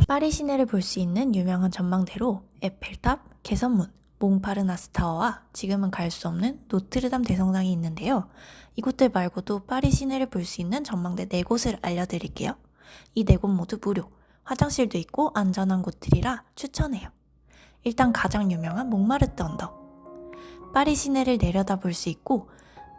파리 시내를 볼 수 있는 유명한 전망대로 에펠탑, 개선문, 몽파르나스 타워와 지금은 갈 수 없는 노트르담 대성당이 있는데요. 이곳들 말고도 파리 시내를 볼 수 있는 전망대 4곳을 알려드릴게요. 이 4곳 모두 무료, 화장실도 있고 안전한 곳들이라 추천해요. 일단 가장 유명한 몽마르트 언덕. 파리 시내를 내려다 볼 수 있고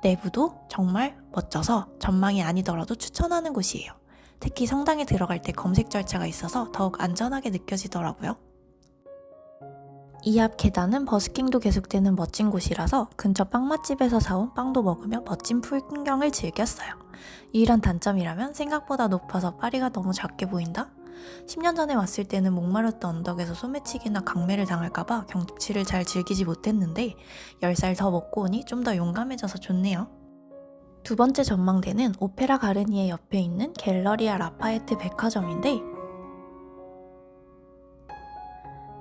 내부도 정말 멋져서 전망이 아니더라도 추천하는 곳이에요. 특히 성당에 들어갈 때 검색 절차가 있어서 더욱 안전하게 느껴지더라고요. 이 앞 계단은 버스킹도 계속되는 멋진 곳이라서 근처 빵맛집에서 사온 빵도 먹으며 멋진 풍경을 즐겼어요. 유일한 단점이라면 생각보다 높아서 파리가 너무 작게 보인다? 10년 전에 왔을 때는 몽마르트 언덕에서 소매치기나 강매를 당할까봐 경치를 잘 즐기지 못했는데 10살 더 먹고 오니 좀 더 용감해져서 좋네요. 두 번째 전망대는 오페라 가르니에 옆에 있는 갤러리아 라파에트 백화점인데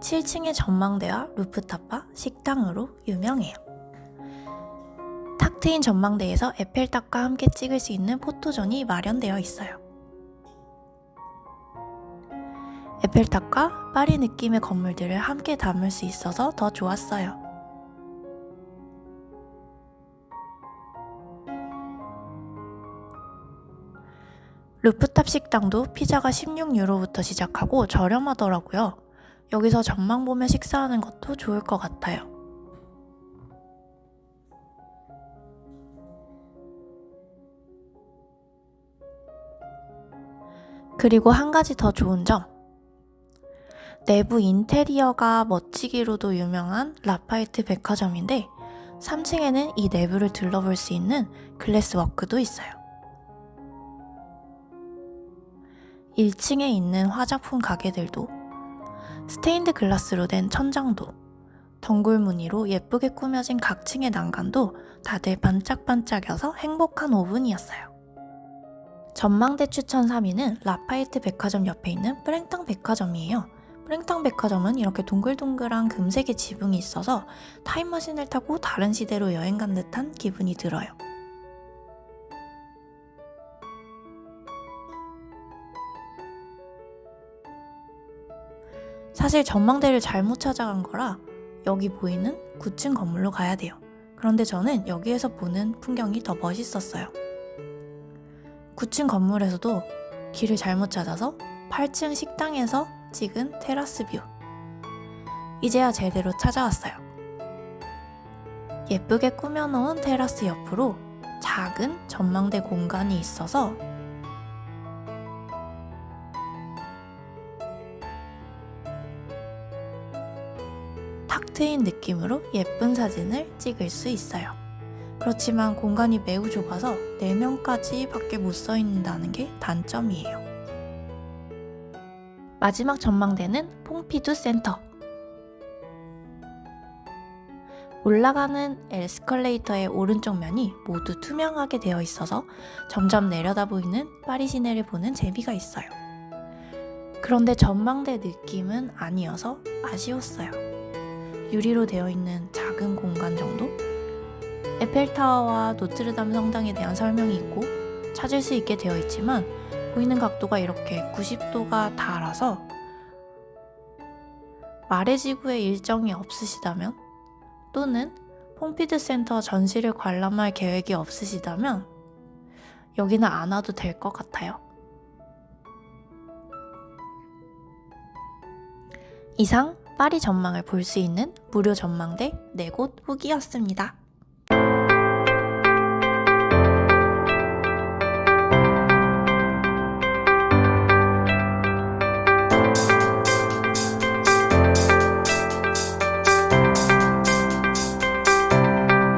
7층의 전망대와 루프탑과 식당으로 유명해요. 탁 트인 전망대에서 에펠탑과 함께 찍을 수 있는 포토존이 마련되어 있어요. 에펠탑과 파리 느낌의 건물들을 함께 담을 수 있어서 더 좋았어요. 루프탑 식당도 피자가 16유로부터 시작하고 저렴하더라고요. 여기서 전망 보며 식사하는 것도 좋을 것 같아요. 그리고 한 가지 더 좋은 점. 내부 인테리어가 멋지기로도 유명한 라파에트 백화점인데 3층에는 이 내부를 둘러볼 수 있는 글래스 워크도 있어요. 1층에 있는 화장품 가게들도 스테인드 글라스로 된 천장도 덩굴 무늬로 예쁘게 꾸며진 각 층의 난간도 다들 반짝반짝여서 행복한 오븐이었어요. 전망대 추천 3위는 라파에트 백화점 옆에 있는 프랭탕 백화점이에요. 프랭탕 백화점은 이렇게 동글동글한 금색의 지붕이 있어서 타임머신을 타고 다른 시대로 여행 간 듯한 기분이 들어요. 사실 전망대를 잘못 찾아간 거라 여기 보이는 9층 건물로 가야 돼요. 그런데 저는 여기에서 보는 풍경이 더 멋있었어요. 9층 건물에서도 길을 잘못 찾아서 8층 식당에서 찍은 테라스 뷰. 이제야 제대로 찾아왔어요. 예쁘게 꾸며놓은 테라스 옆으로 작은 전망대 공간이 있어서 탁 트인 느낌으로 예쁜 사진을 찍을 수 있어요. 그렇지만 공간이 매우 좁아서 4명까지 밖에 못 서 있는다는 게 단점이에요. 마지막 전망대는 퐁피두 센터. 올라가는 에스컬레이터의 오른쪽 면이 모두 투명하게 되어 있어서 점점 내려다 보이는 파리 시내를 보는 재미가 있어요. 그런데 전망대 느낌은 아니어서 아쉬웠어요. 유리로 되어 있는 작은 공간 정도? 에펠타워와 노트르담 성당에 대한 설명이 있고 찾을 수 있게 되어 있지만 보이는 각도가 이렇게 90도가 달아서 마레 지구에 일정이 없으시다면 또는 퐁피드 센터 전시를 관람할 계획이 없으시다면 여기는 안 와도 될 것 같아요. 이상 파리 전망을 볼 수 있는 무료 전망대 4곳 후기였습니다.